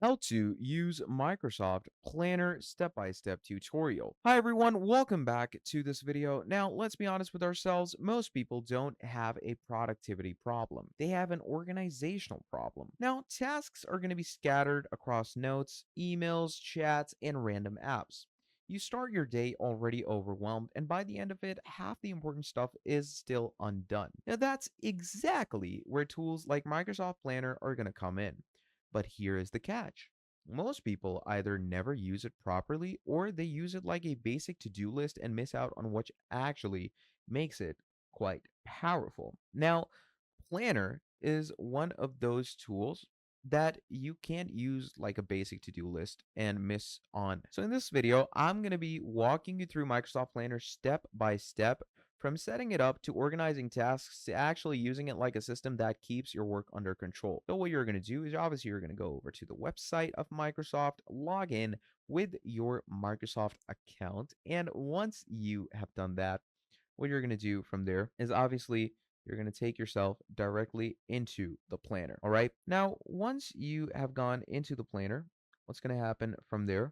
How to use Microsoft Planner step-by-step tutorial. Hi everyone, welcome back to this video. Now, let's be honest with ourselves, most people don't have a productivity problem. They have an organizational problem. Now, tasks are going to be scattered across notes, emails, chats, and random apps. You start your day already overwhelmed, and by the end of it, half the important stuff is still undone. Now, that's exactly where tools like Microsoft Planner are going to come in. But here is the catch. Most people either never use it properly or they use it like a basic to do list and miss out on what actually makes it quite powerful. Now, Planner is one of those tools that you can't use like a basic to-do list and miss on. So in this video, I'm going to be walking you through Microsoft Planner step by step from setting it up to organizing tasks to actually using it like a system that keeps your work under control. So what you're going to do is obviously you're going to go over to the website of Microsoft, log in with your Microsoft account, and once you have done that, what you're going to do from there is obviously you're going to take yourself directly into the planner. All right. Now, once you have gone into the planner, what's going to happen from there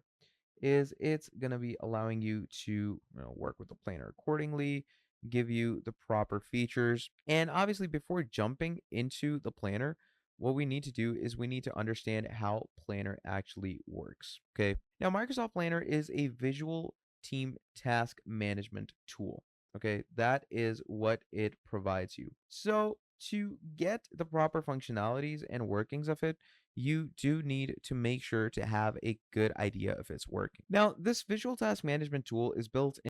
is it's going to be allowing you to work with the planner accordingly, give you the proper features. And obviously, before jumping into the planner, what we need to do is we need to understand how Planner actually works. Okay. Now, Microsoft Planner is a visual team task management tool. Okay. That is what it provides you. So, to get the proper functionalities and workings of it, you do need to make sure to have a good idea if it's working. Now, this visual task management tool is built